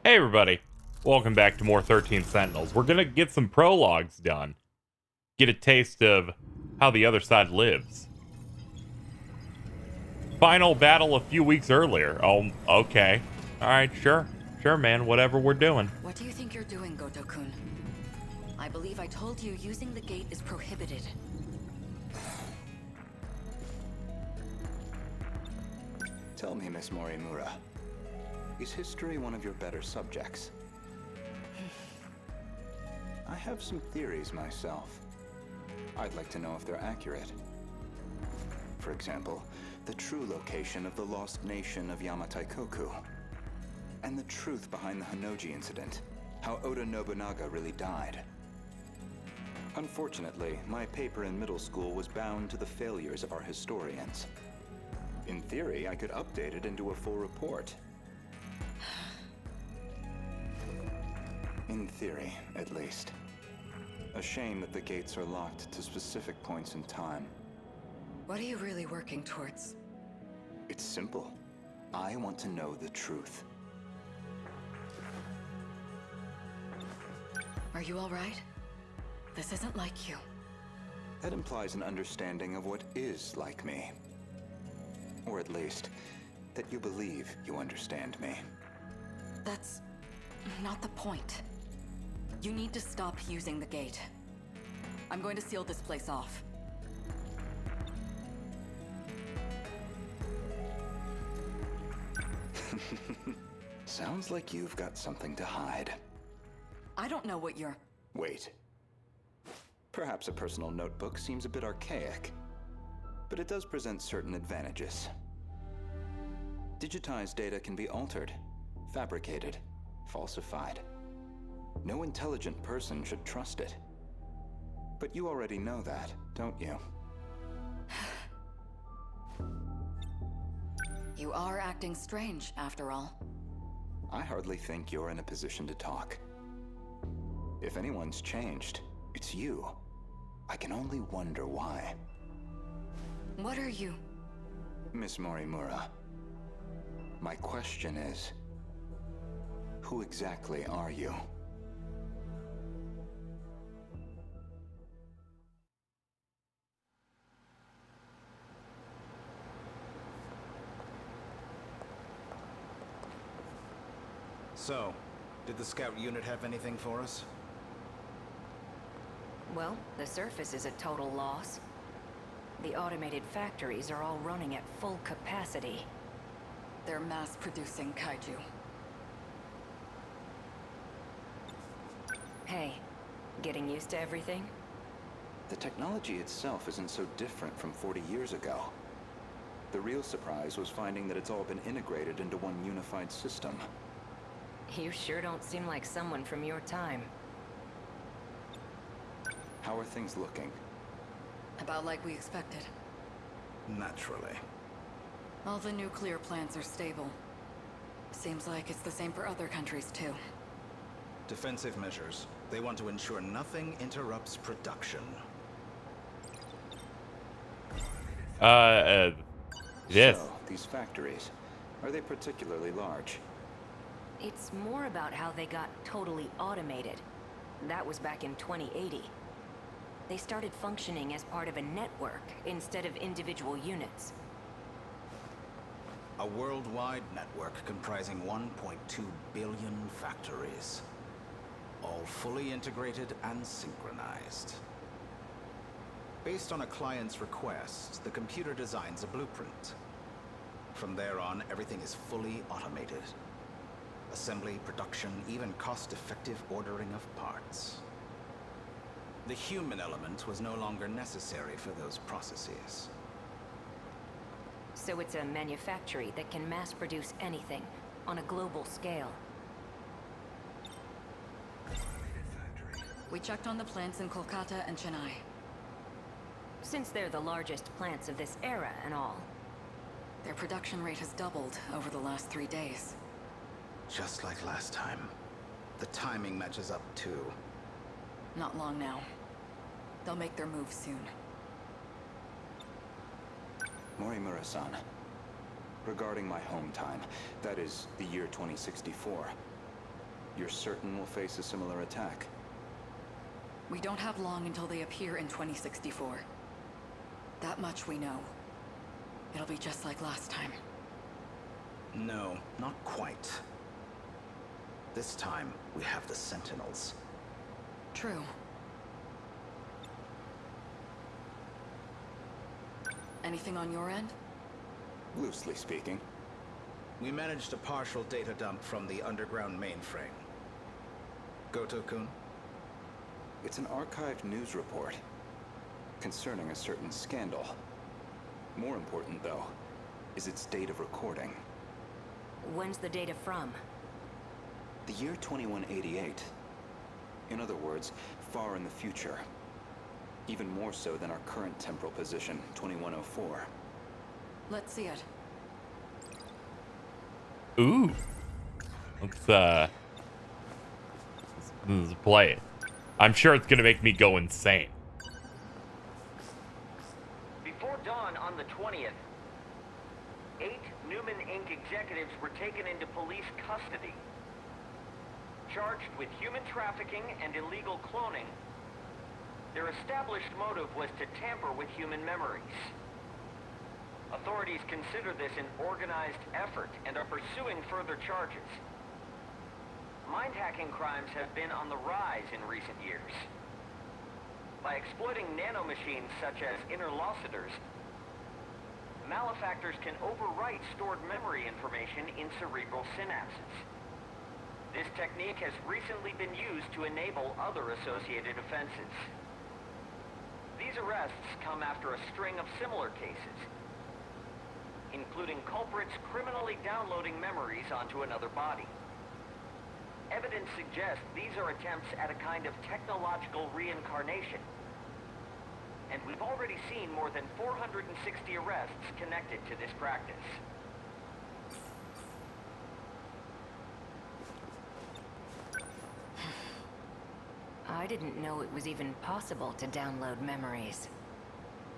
Hey everybody, welcome back to more 13 Sentinels. We're gonna get some prologues done. Get a taste of how the other side lives. Final battle a few weeks earlier. Oh, okay. Alright, sure. Sure, man, whatever we're doing. What do you think you're doing, Goto-kun? I believe I told you using the gate is prohibited. Tell me, Miss Morimura, is history one of your better subjects? I have some theories myself. I'd like to know if they're accurate. For example, the true location of the lost nation of Yamataikoku. And the truth behind the Hinoji incident. How Oda Nobunaga really died. Unfortunately, my paper in middle school was bound to the failures of our historians. In theory, I could update it into a full report. In theory, at least. A shame that the gates are locked to specific points in time. What are you really working towards? It's simple. I want to know the truth. Are you all right? This isn't like you. That implies an understanding of what is like me. Or at least, that you believe you understand me. That's not the point. You need to stop using the gate. I'm going to seal this place off. Sounds like you've got something to hide. I don't know what you're... Wait. Perhaps a personal notebook seems a bit archaic, but it does present certain advantages. Digitized data can be altered, fabricated, falsified. No intelligent person should trust it. But you already know that, don't you? You are acting strange, after all. I hardly think you're in a position to talk. If anyone's changed, it's you. I can only wonder why. What are you? Miss Morimura, my question is, who exactly are you? So, did the scout unit have anything for us? Well, the surface is a total loss. The automated factories are all running at full capacity. They're mass-producing Kaiju. Hey, getting used to everything? The technology itself isn't so different from 40 years ago. The real surprise was finding that it's all been integrated into one unified system. You sure don't seem like someone from your time. How are things looking? About like we expected. Naturally. All the nuclear plants are stable. Seems like it's the same for other countries, too. Defensive measures. They want to ensure nothing interrupts production. Yes. So, these factories, are they particularly large? It's more about how they got totally automated. That was back in 2080. They started functioning as part of a network instead of individual units. A worldwide network comprising 1.2 billion factories. All fully integrated and synchronized. Based on a client's request, the computer designs a blueprint. From there on, everything is fully automated. Assembly, production, even cost-effective ordering of parts. The human element was no longer necessary for those processes. So it's a manufactory that can mass-produce anything on a global scale. We checked on the plants in Kolkata and Chennai. Since they're the largest plants of this era and all. Their production rate has doubled over the last 3 days. Just like last time. The timing matches up too. Not long now. They'll make their move soon. Morimura-san, regarding my home time, that is, the year 2064, you're certain we'll face a similar attack? We don't have long until they appear in 2064. That much we know. It'll be just like last time. No, not quite. This time, we have the Sentinels. True. Anything on your end? Loosely speaking. We managed a partial data dump from the underground mainframe. Gouto-kun? It's an archived news report concerning a certain scandal. More important, though, is its date of recording. When's the data from? The year 2188. In other words, far in the future. Even more so than our current temporal position, 2104. Let's see it. Ooh. Let's play it. I'm sure it's gonna make me go insane. Before dawn on the 20th, 8 Newman Inc. executives were taken into police custody, charged with human trafficking and illegal cloning. Their established motive was to tamper with human memories. Authorities consider this an organized effort and are pursuing further charges. Mind-hacking crimes have been on the rise in recent years. By exploiting nanomachines such as interlocutors, malefactors can overwrite stored memory information in cerebral synapses. This technique has recently been used to enable other associated offenses. These arrests come after a string of similar cases, including culprits criminally downloading memories onto another body. Evidence suggests these are attempts at a kind of technological reincarnation. And we've already seen more than 460 arrests connected to this practice. I didn't know it was even possible to download memories.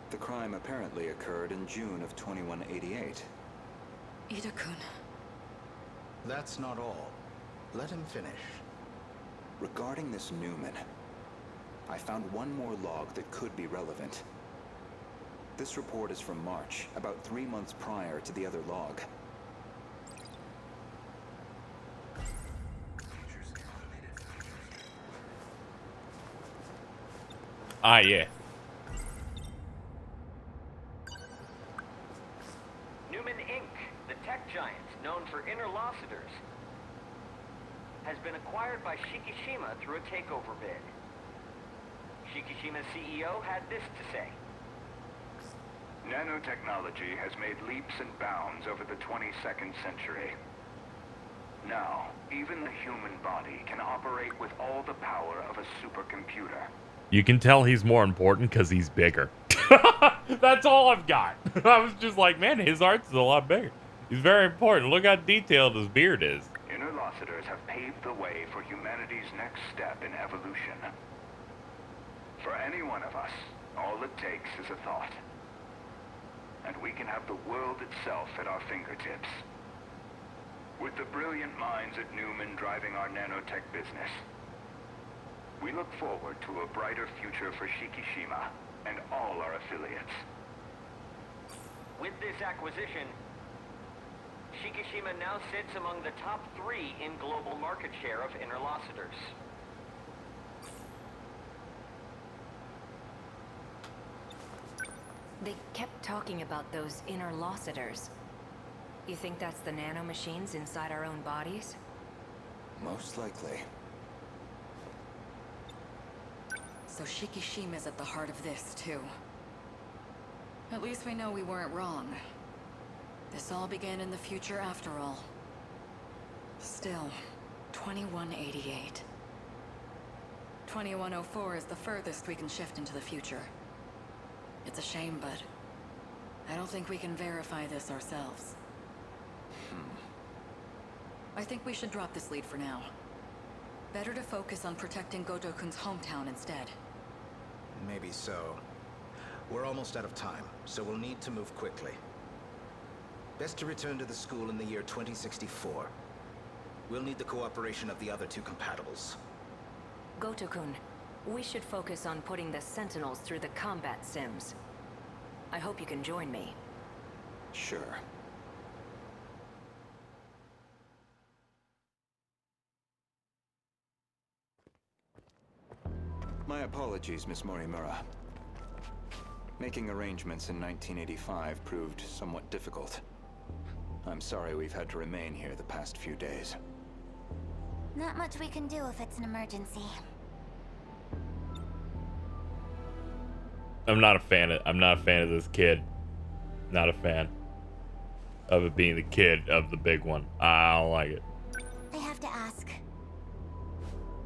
The crime apparently occurred in June of 2188. Ida-kun. That's not all. Let him finish. Regarding this Newman, I found one more log that could be relevant. This report is from March, about 3 months prior to the other log. Ah, yeah. Newman Inc., the tech giant known for interlocutors, has been acquired by Shikishima through a takeover bid. Shikishima's CEO had this to say. Nanotechnology has made leaps and bounds over the 22nd century. Now, even the human body can operate with all the power of a supercomputer. You can tell he's more important because he's bigger. That's all I've got. I was just like, man, his art's a lot bigger. He's very important. Look how detailed his beard is. Interlocutors have paved the way for humanity's next step in evolution. For any one of us, all it takes is a thought. And we can have the world itself at our fingertips. With the brilliant minds at Newman driving our nanotech business, we look forward to a brighter future for Shikishima and all our affiliates. With this acquisition, Shikishima now sits among the top 3 in global market share of interlocutors. They kept talking about those interlocutors. You think that's the nanomachines inside our own bodies? Most likely. So Shikishima's at the heart of this, too. At least we know we weren't wrong. This all began in the future after all. Still, 2188. 2104 is the furthest we can shift into the future. It's a shame, but I don't think we can verify this ourselves. I think we should drop this lead for now. Better to focus on protecting Goto-kun's hometown instead. Maybe so. We're almost out of time, so we'll need to move quickly. Best to return to the school in the year 2064. We'll need the cooperation of the other two compatibles. Goto-kun, we should focus on putting the Sentinels through the combat sims. I hope you can join me. Sure. My apologies, Miss Morimura. Making arrangements in 1985 proved somewhat difficult. I'm sorry we've had to remain here the past few days. Not much we can do if it's an emergency. I'm not a fan of this kid. Not a fan of it being the kid of the big one. I don't like it. I have to ask.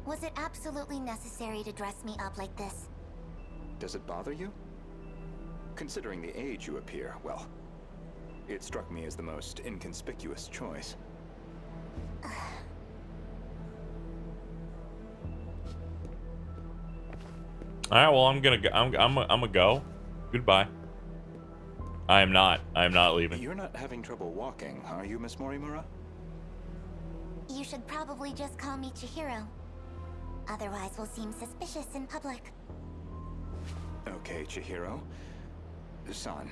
Was it absolutely necessary to dress me up like this? Does it bother you? Considering the age you appear, well, it struck me as the most inconspicuous choice. All right, well, I'm gonna go. Goodbye. I am not leaving. You're not having trouble walking, are you, Miss Morimura? You should probably just call me Chihiro. Otherwise, we'll seem suspicious in public. Okay, Chihiro. San.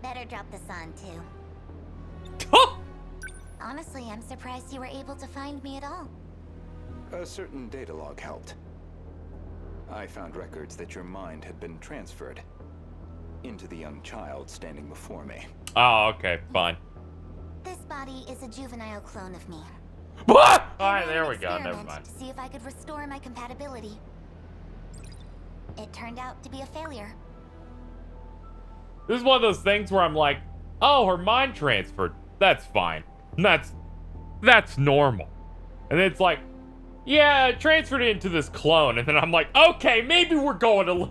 Better drop the san, too. Honestly, I'm surprised you were able to find me at all. A certain data log helped. I found records that your mind had been transferred into the young child standing before me. Oh, okay, fine. This body is a juvenile clone of me. What? All I right, ran there an we go. Never experiment mind. to see if I could restore my compatibility. It turned out to be a failure. This is one of those things where I'm like, oh, her mind transferred. That's fine. That's normal. And then it's like, yeah, it transferred it into this clone. And then I'm like, okay, maybe we're going to...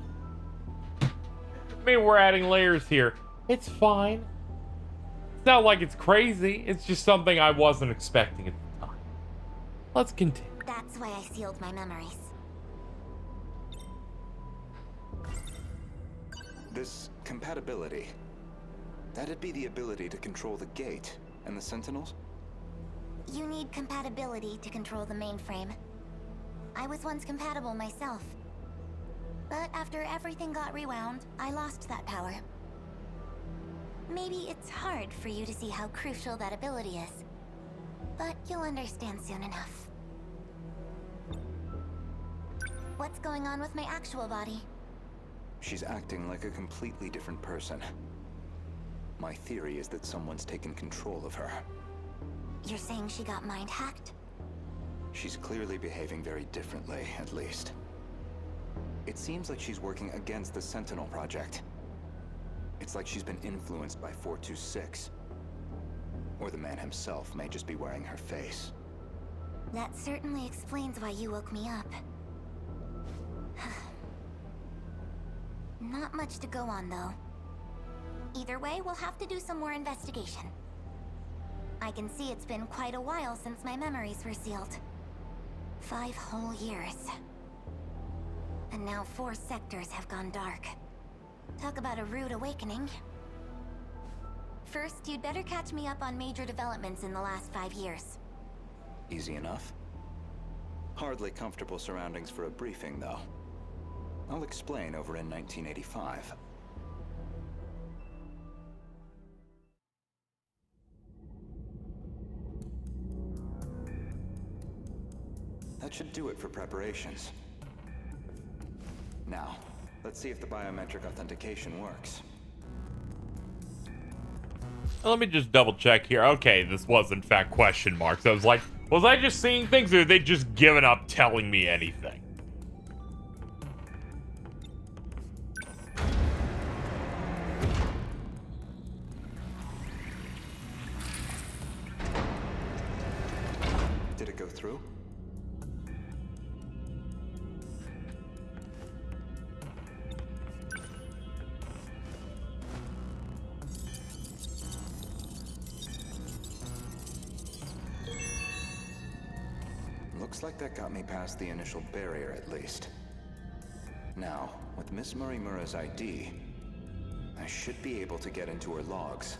Maybe we're adding layers here. It's fine. It's not like it's crazy. It's just something I wasn't expecting at the time. Let's continue. That's why I sealed my memories. This compatibility, that'd be the ability to control the gate and the Sentinels? You need compatibility to control the mainframe. I was once compatible myself. But after everything got rewound, I lost that power. Maybe it's hard for you to see how crucial that ability is. But you'll understand soon enough. What's going on with my actual body? She's acting like a completely different person. My theory is that someone's taken control of her. You're saying she got mind hacked? She's clearly behaving very differently, at least. It seems like she's working against the Sentinel project. It's like she's been influenced by 426. Or the man himself may just be wearing her face. That certainly explains why you woke me up. Not much to go on, though. Either way, we'll have to do some more investigation. I can see it's been quite a while since my memories were sealed. 5 whole years. And now 4 sectors have gone dark. Talk about a rude awakening. First, you'd better catch me up on major developments in the last 5 years. Easy enough. Hardly comfortable surroundings for a briefing, though. I'll explain over in 1985. That should do it for preparations. Now, let's see if the biometric authentication works. Let me just double check here. Okay, this was in fact question marks. I was like, was I just seeing things or are they just giving up telling me anything? Did it go through? Looks like that got me past the initial barrier, at least. Now, with Miss Morimura's ID, I should be able to get into her logs.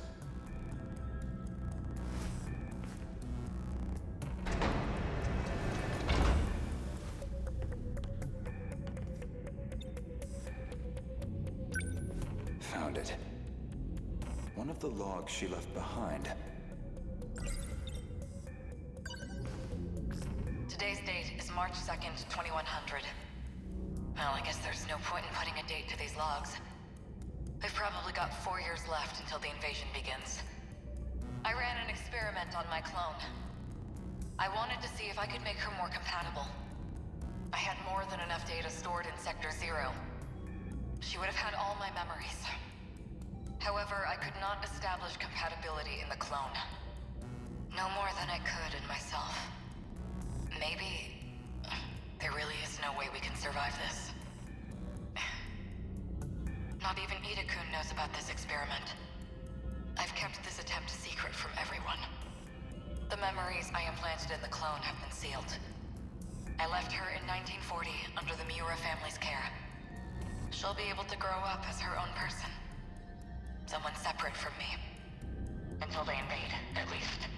found it. One of the logs she left behind. Today's date is March 2nd, 2100. Well, I guess there's no point in putting a date to these logs. I've probably got 4 years left until the invasion begins. I ran an experiment on my clone. I wanted to see if I could make her more compatible. I had more than enough data stored in Sector 0. She would have had all my memories. However, I could not establish compatibility in the clone. No more than I could in myself. Maybe there really is no way we can survive this. Not even Ida-kun knows about this experiment. I've kept this attempt secret from everyone. The memories I implanted in the clone have been sealed. I left her in 1940 under the Miura family's care. She'll be able to grow up as her own person. Someone separate from me. Until they invade, at least.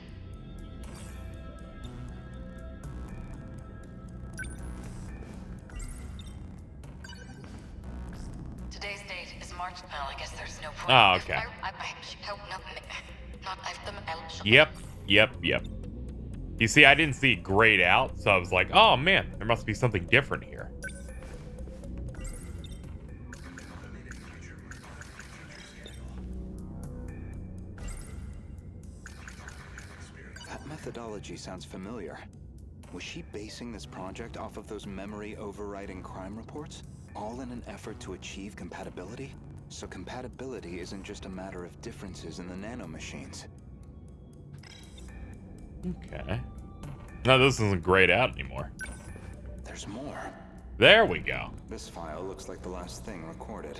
Today's date is March. Well, I guess there's no point. Oh, okay. Yep. You see, I didn't see it grayed out, so I was like, oh man, there must be something different here. That methodology sounds familiar. Was she basing this project off of those memory overriding crime reports? All in an effort to achieve compatibility? So compatibility isn't just a matter of differences in the nanomachines. Okay. No, this isn't grayed out anymore. There's more. There we go. This file looks like the last thing recorded.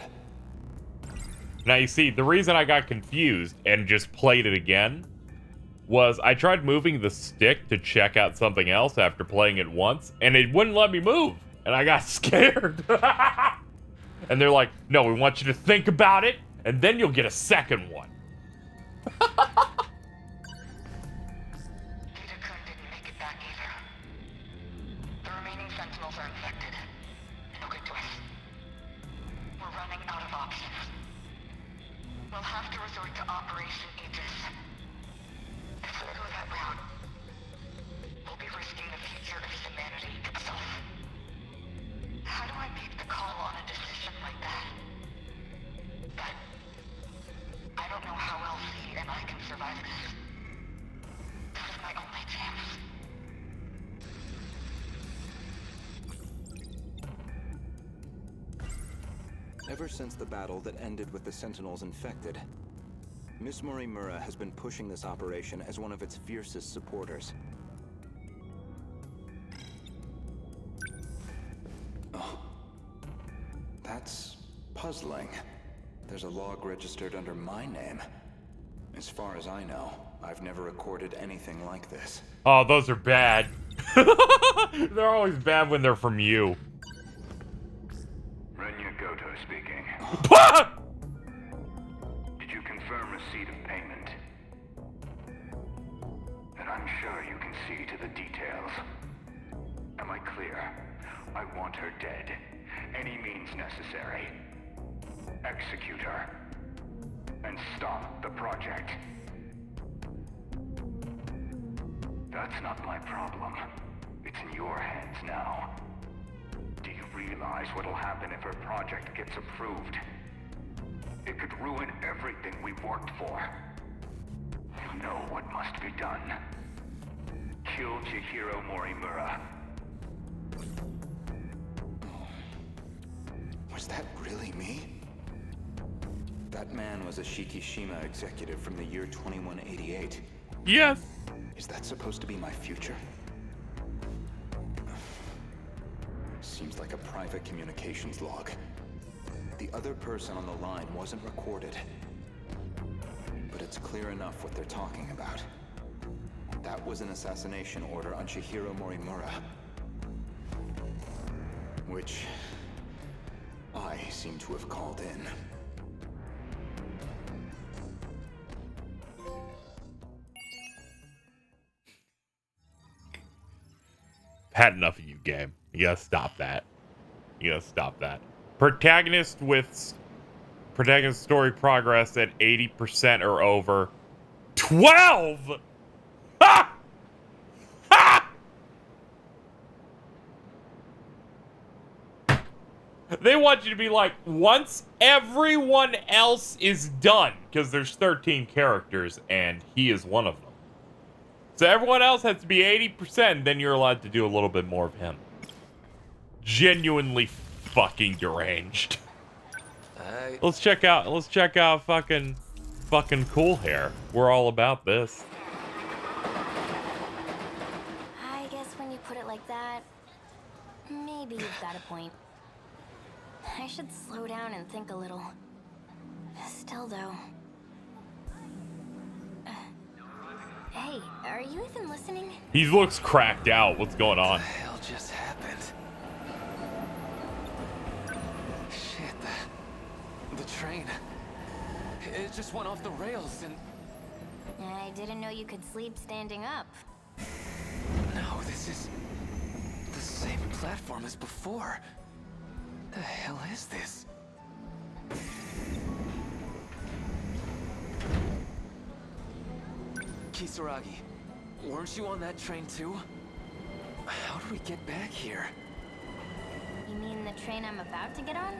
Now, you see, the reason I got confused and just played it again was I tried moving the stick to check out something else after playing it once, and it wouldn't let me move. And I got scared. And they're like, no, we want you to think about it, and then you'll get a second one. Ida-kun didn't make it back either. The remaining Sentinels are infected. No good to us. We're running out of options. We'll have to resort to Operation Aegis. If we go that route, we'll be risking the future of humanity itself. How do I make the call on a decision like that? But I don't know how else he and I can survive this. This is my only chance. Ever since the battle that ended with the Sentinels infected, Miss Morimura has been pushing this operation as one of its fiercest supporters. Oh. That's puzzling. There's a log registered under my name. As far as I know, I've never recorded anything like this. Oh, those are bad. They're always bad when they're from you. Gouto speaking. Did you confirm receipt of payment? And I'm sure you can see to the details. Am I clear? I want her dead. Any means necessary. Execute her. And stop the project. That's not my problem. It's in your hands now. Do you realize what'll happen if her project gets approved? It could ruin everything we've worked for. You know what must be done. Kill Chihiro Morimura. Was that really me? That man was a Shikishima executive from the year 2188. Yes. Is that supposed to be my future? Seems like a private communications log. The other person on the line wasn't recorded. But it's clear enough what they're talking about. That was an assassination order on Chihiro Morimura. Which I seem to have called in. Had enough of you, game. You gotta stop that. You gotta stop that. Protagonist with Protagonist story progress at 80% or over. 12! Ha! Ha! They want you to be like, once everyone else is done, because there's 13 characters, and he is one of them. So everyone else has to be 80%, then you're allowed to do a little bit more of him. Genuinely fucking deranged. Let's check out fucking cool hair. We're all about this. I guess when you put it like that, maybe you've got a point. I should slow down and think a little. Still, though. Hey, are you even listening? He looks cracked out. What's going on? What the hell just happened? Shit, the train. It just went off the rails and... I didn't know you could sleep standing up. No, this is the same platform as before. The hell is this? Kisaragi, weren't you on that train too? How did we get back here? You mean the train I'm about to get on?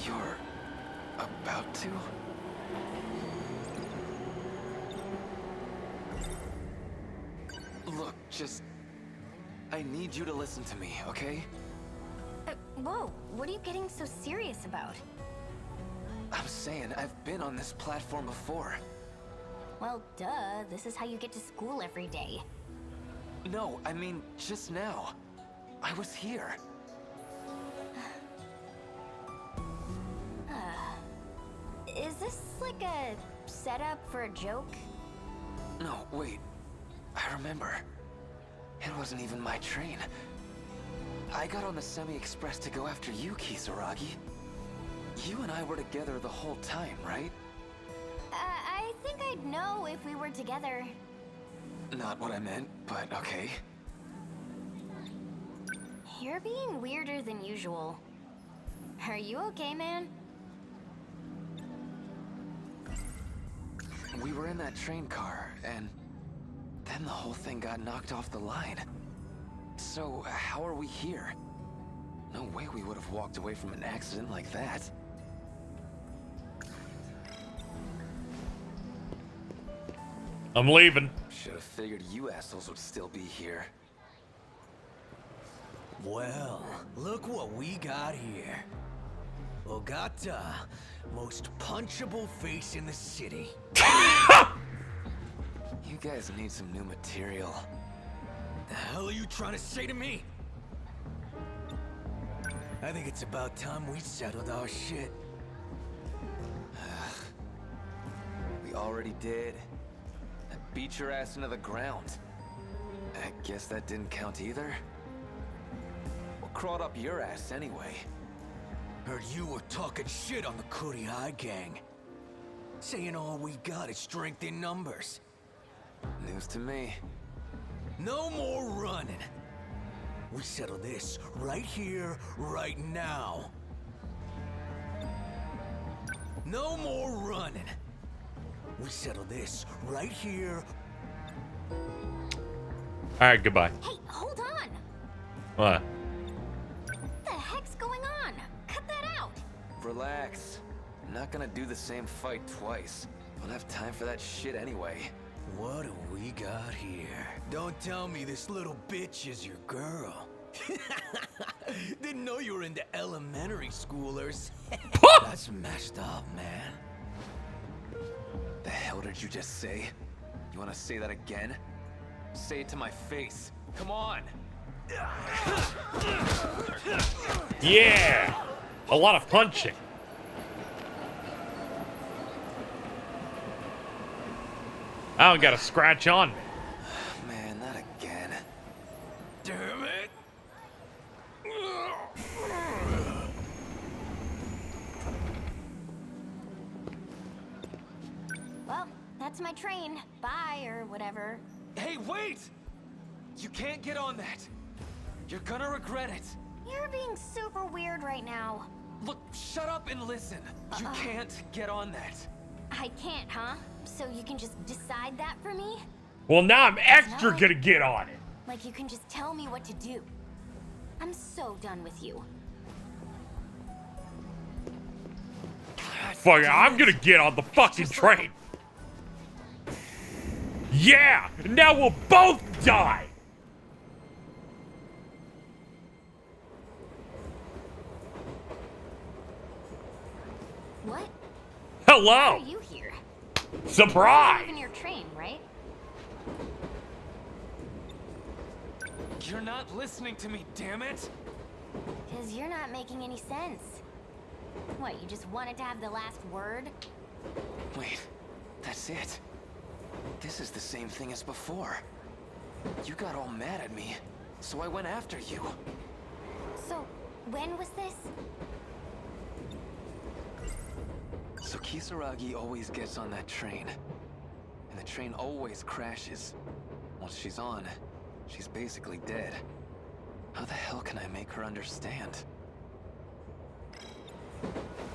You're about to? Look, I need you to listen to me, okay? Whoa, what are you getting so serious about? I'm saying I've been on this platform before. Well, duh, this is how you get to school every day. No, I mean, just now. I was here. Is this like a setup for a joke? No, wait. I remember. It wasn't even my train. I got on the Semi-Express to go after you, Kisaragi. You and I were together the whole time, right? I think I'd know if we were together. Not what I meant, but okay. You're being weirder than usual. Are you okay, man? We were in that train car, and then the whole thing got knocked off the line. So, how are we here? No way we would have walked away from an accident like that. I'm leaving. Should have figured you assholes would still be here. Well, look what we got here. Ogata, most punchable face in the city. You guys need some new material. The hell are you trying to say to me? I think it's about time we settled our shit. We already did. I beat your ass into the ground. I guess that didn't count either. What crawled up your ass anyway? Heard you were talking shit on the Kuriai gang. Saying all we got is strength in numbers. News to me. No more running. We settle this right here, right now. No more running. We settle this right here. Alright, goodbye. Hey, hold on! What? What the heck's going on? Cut that out! Relax. I'm not gonna do the same fight twice. Don't have time for that shit anyway. What do we got here? Don't tell me this little bitch is your girl. Didn't know you were into elementary schoolers. That's messed up, man. The hell did you just say? You wanna say that again? Say it to my face. Come on! Yeah! A lot of punching. I don't got a scratch on me. Man, not again. Damn it! Well, that's my train. Bye, or whatever. Hey, wait! You can't get on that. You're gonna regret it. You're being super weird right now. Look, shut up and listen. You can't get on that. I can't, huh? So you can just decide that for me? Well, now I'm extra gonna get on it. Like you can just tell me what to do. I'm so done with you. Fuck it, I'm gonna get on the fucking train. Yeah! Now we'll both die! What? Hello! Why are you here? Surprise! You're in your train, right? You're not listening to me, damn it! Because you're not making any sense. What, you just wanted to have the last word? Wait, that's it. This is the same thing as before. You got all mad at me, so I went after you. So, when was this? So Kisaragi always gets on that train. And the train always crashes. Once she's on, she's basically dead. How the hell can I make her understand?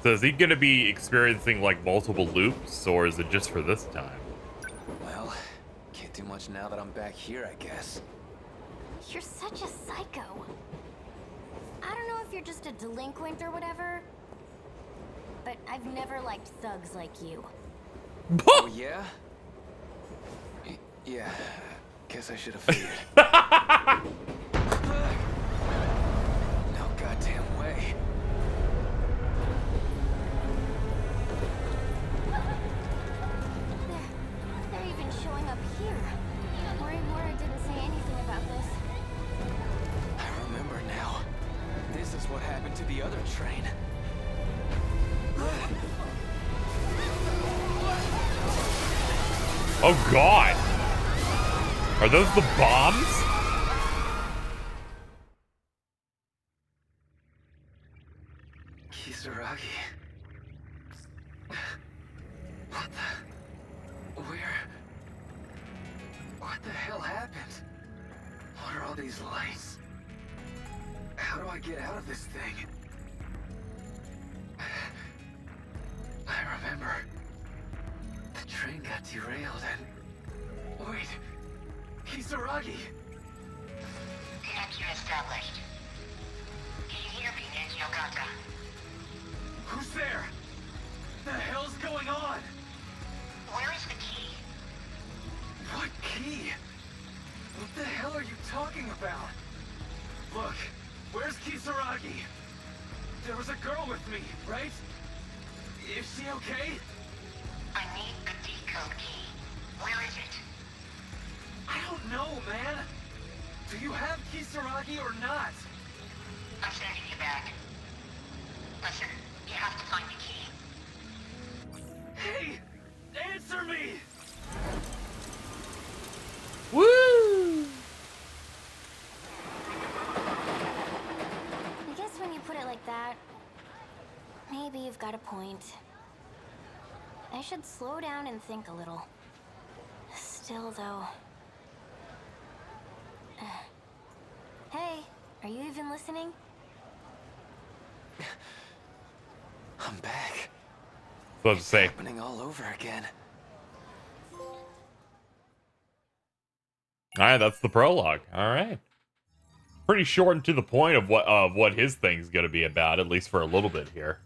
So is he gonna be experiencing like multiple loops, or is it just for this time? Well, can't do much now that I'm back here, I guess. You're such a psycho. I don't know if you're just a delinquent or whatever, but I've never liked thugs like you. Oh, yeah? Yeah, guess I should have figured. No goddamn way. They're even showing up here. Morimura didn't say anything about this. I remember now. This is what happened to the other train. Oh god! Are those the bombs? Kisaragi. What the... What the hell happened? What are all these lights? How do I get out of this thing? I remember. The train got derailed and... Wait. Kisaragi! Connection established. Can you hear me, Ogata? Who's there? The hell's going on? Where is the key? What key? What the hell are you talking about? Look, where's Kisaragi? There was a girl with me, right? Is she okay? I need the decode key. Where is it? I don't know, man. Do you have Kisaragi or not? I'm sending you back. Listen, you have to find the key. Hey! Answer me! Woo! I guess when you put it like that, maybe you've got a point. I should slow down and think a little. Still, though... Hey, are you even listening? I'm back. Supposed to say. Happening all over again. Alright, that's the prologue. Alright. Pretty short and to the point of what his thing's gonna be about, at least for a little bit here.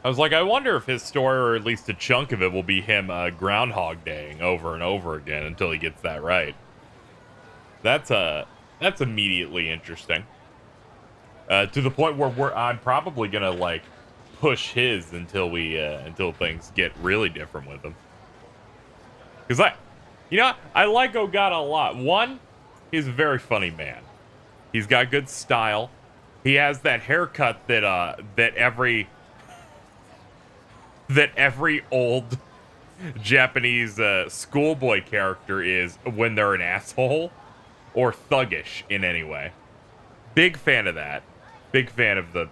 I was like, I wonder if his story, or at least a chunk of it, will be him Groundhog Daying over and over again until he gets that right. That's immediately interesting. To the point where I'm probably gonna like push his until things get really different with him. Because I like Ogata a lot. One, he's a very funny man. He's got good style. He has that haircut that every old Japanese schoolboy character is when they're an asshole or thuggish in any way. Big fan of that. Big fan of the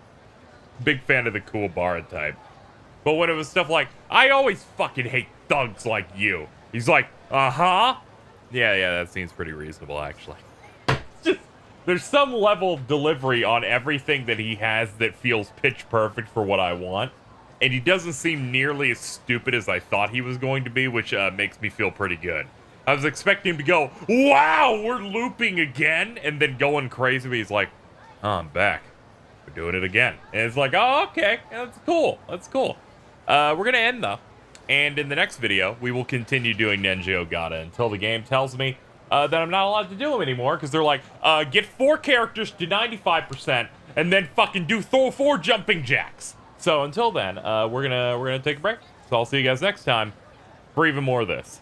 Kuwabara type. But when it was stuff like, I always fucking hate thugs like you. He's like, uh-huh. Yeah, that seems pretty reasonable, actually. there's some level of delivery on everything that he has that feels pitch perfect for what I want. And he doesn't seem nearly as stupid as I thought he was going to be, which makes me feel pretty good. I was expecting him to go, wow, we're looping again, and then going crazy, but he's like, oh, I'm back. We're doing it again. And it's like, oh, okay, that's cool, that's cool. We're going to end, though. And in the next video, we will continue doing Nenji Ogata until the game tells me that I'm not allowed to do them anymore, because they're like, get 4 characters to 95%, and then fucking do 4 jumping jacks. So until then, we're gonna take a break. So I'll see you guys next time for even more of this.